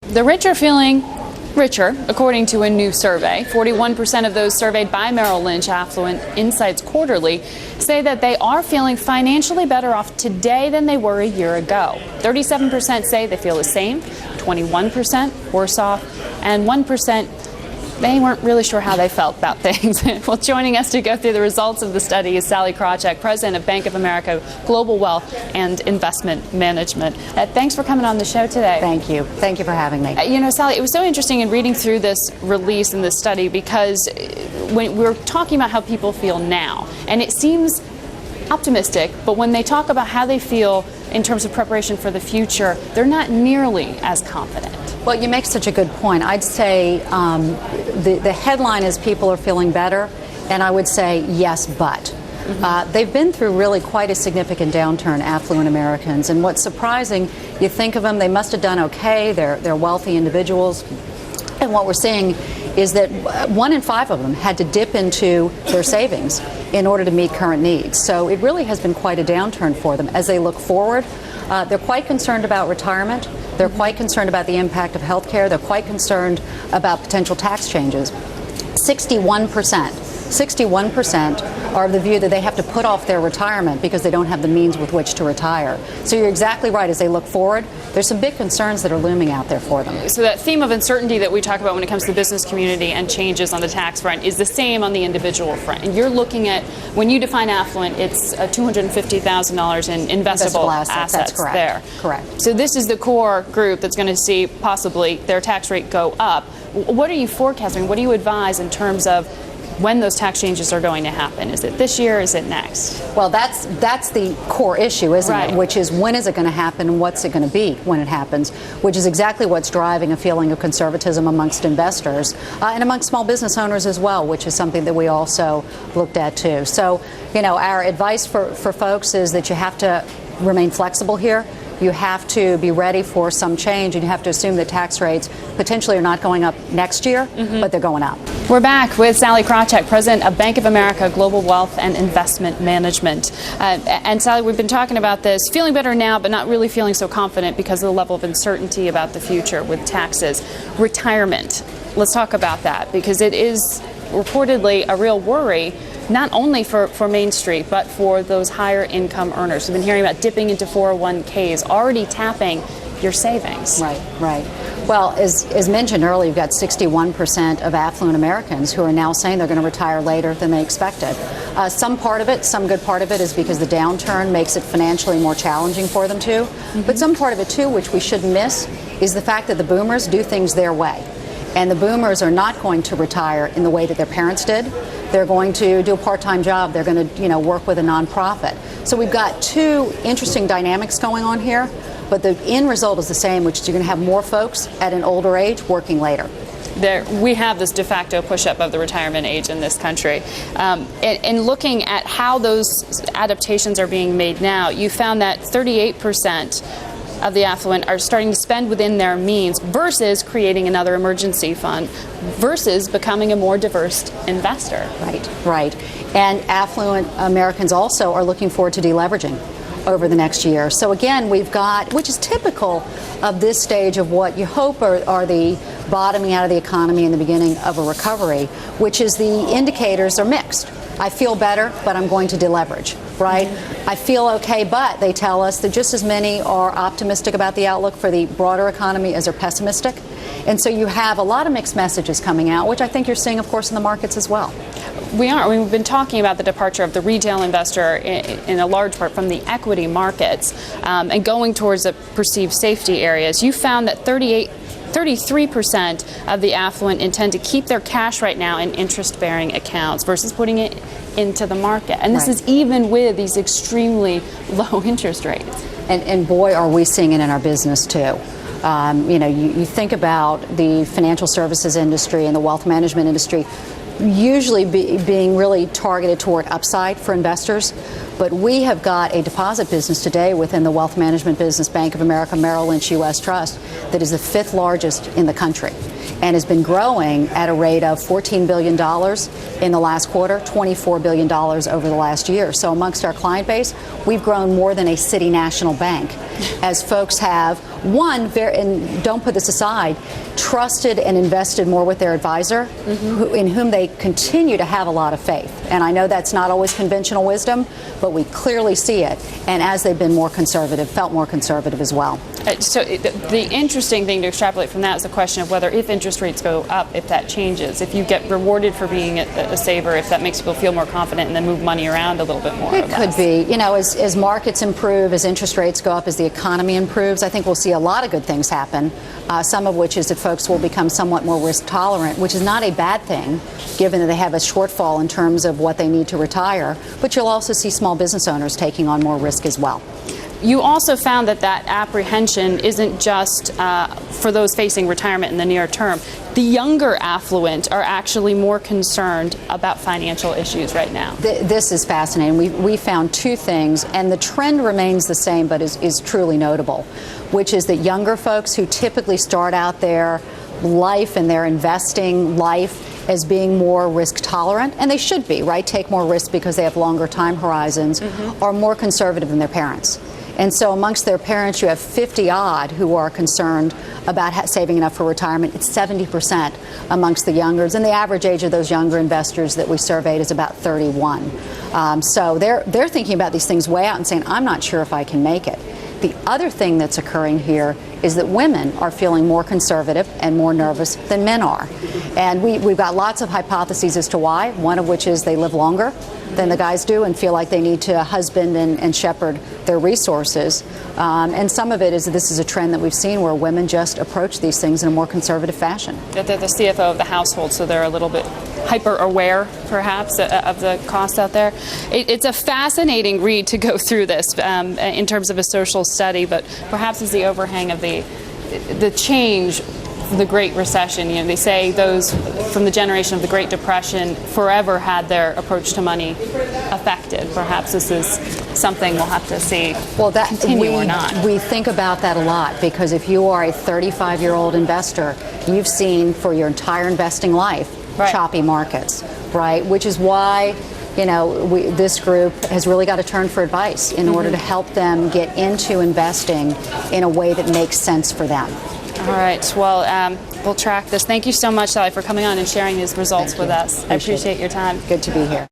The rich are feeling richer, according to a new survey. 41% of those surveyed by Merrill Lynch Affluent Insights Quarterly say that they are feeling financially better off today than they were a year ago. 37% say they feel the same, 21% worse off, and 1% they weren't really sure how they felt about things. Well, joining us to go through the results of the study is Sallie Krawcheck, president of Bank of America Global Wealth and Investment Management. Thanks for coming on the show today. Thank you. Thank you for having me. You know, Sallie, it was so interesting in reading through this release and this study because when we're talking about how people feel now, and it seems optimistic, but when they talk about how they feel in terms of preparation for the future, they're not nearly as confident. Well, you make such a good point. I'd say the headline is people are feeling better, and I would say yes, but. They've been through really quite a significant downturn, affluent Americans, and what's surprising, you think of them, they must have done okay, they're wealthy individuals, and what we're seeing is that 1 in 5 of them had to dip into their savings in order to meet current needs. So it really has been quite a downturn for them. As they look forward, they're quite concerned about retirement. They're quite concerned about the impact of health care. They're quite concerned about potential tax changes. 61% are of the view that they have to put off their retirement because they don't have the means with which to retire. So you're exactly right. As they look forward, there's some big concerns that are looming out there for them. So that theme of uncertainty that we talk about when it comes to the business community and changes on the tax front is the same on the individual front. And you're looking at, when you define affluent, it's $250,000 in investable assets. That's correct. There. Correct. So this is the core group that's going to see possibly their tax rate go up. What are you forecasting? What do you advise in terms of when those tax changes are going to happen? Is it this year? Is it next? Well, that's the core issue, isn't it? Which is, when is it going to happen and what's it going to be when it happens, which is exactly what's driving a feeling of conservatism amongst investors and amongst small business owners as well, which is something that we also looked at too. So, you know, our advice for folks is that you have to remain flexible here. You have to be ready for some change, and you have to assume that tax rates potentially are not going up next year, but they're going up. We're back with Sallie Krawcheck, president of Bank of America Global Wealth and Investment Management. And Sallie, we've been talking about this, feeling better now, but not really feeling so confident because of the level of uncertainty about the future with taxes. Retirement, let's talk about that, because it is reportedly a real worry, not only for Main Street, but for those higher income earners. We've been hearing about dipping into 401ks, already tapping your savings. Right. Well, as mentioned earlier, you've got 61% of affluent Americans who are now saying they're going to retire later than they expected. Some good part of it is because the downturn makes it financially more challenging for them too. But some part of it too, which we shouldn't miss, is the fact that the boomers do things their way. And the boomers are not going to retire in the way that their parents did. They're going to do a part-time job. They're going to, work with a nonprofit. So we've got two interesting dynamics going on here, but the end result is the same, which is you're going to have more folks at an older age working later. We have this de facto push-up of the retirement age in this country. And looking at how those adaptations are being made now, you found that 38% of the affluent are starting to spend within their means versus creating another emergency fund versus becoming a more diverse investor. Right. And affluent Americans also are looking forward to deleveraging over the next year. So again, we've got, which is typical of this stage of what you hope are the bottoming out of the economy and the beginning of a recovery, which is the indicators are mixed. I feel better, but I'm going to deleverage, right? I feel okay, but they tell us that just as many are optimistic about the outlook for the broader economy as are pessimistic. And so you have a lot of mixed messages coming out, which I think you're seeing, of course, in the markets as well. We are. We've been talking about the departure of the retail investor in a large part from the equity markets and going towards the perceived safety areas. You found that 33% of the affluent intend to keep their cash right now in interest-bearing accounts versus putting it into the market. And this is even with these extremely low interest rates. And boy, are we seeing it in our business, too. You think about the financial services industry and the wealth management industry usually being really targeted toward upside for investors. But we have got a deposit business today within the wealth management business, Bank of America, Merrill Lynch U.S. Trust, that is the 5th largest in the country and has been growing at a rate of $14 billion in the last quarter, $24 billion over the last year. So amongst our client base, we've grown more than a city national bank as folks have One, and don't put this aside, trusted and invested more with their advisor, in whom they continue to have a lot of faith. And I know that's not always conventional wisdom, but we clearly see it. And as they've been more conservative, felt more conservative as well. So the interesting thing to extrapolate from that is the question of whether, if interest rates go up, if that changes. If you get rewarded for being a saver, if that makes people feel more confident and then move money around a little bit more. It could be. You know, as markets improve, as interest rates go up, as the economy improves, I think we'll see a lot of good things happen, some of which is that folks will become somewhat more risk tolerant, which is not a bad thing, given that they have a shortfall in terms of what they need to retire. But you'll also see small business owners taking on more risk as well. You also found that apprehension isn't just for those facing retirement in the near term. The younger affluent are actually more concerned about financial issues right now. This is fascinating. We found two things, and the trend remains the same, but is truly notable, which is that younger folks who typically start out their life and their investing life as being more risk tolerant, and they should be, right? Take more risk because they have longer time horizons, are more conservative than their parents. And so amongst their parents, you have 50-odd who are concerned about saving enough for retirement. It's 70% amongst the youngers. And the average age of those younger investors that we surveyed is about 31. So they're thinking about these things way out and saying, I'm not sure if I can make it. The other thing that's occurring here is that women are feeling more conservative and more nervous than men are. And we've got lots of hypotheses as to why, one of which is they live longer than the guys do and feel like they need to husband and shepherd their resources. And some of it is that this is a trend that we've seen where women just approach these things in a more conservative fashion. They're the CFO of the household, so they're a little bit hyper aware, perhaps, of the costs out there. It's a fascinating read to go through this in terms of a social study, but perhaps as the overhang of the change, the Great Recession. You know, they say those from the generation of the Great Depression forever had their approach to money affected. Perhaps this is something we'll have to see continue or not. We think about that a lot, because if you are a 35-year-old investor, you've seen for your entire investing life choppy markets, right? Which is why, you know, this group has really got to turn for advice in order to help them get into investing in a way that makes sense for them. All right. Well, we'll track this. Thank you so much, Sallie, for coming on and sharing these results with us. I appreciate your time. Good to be here.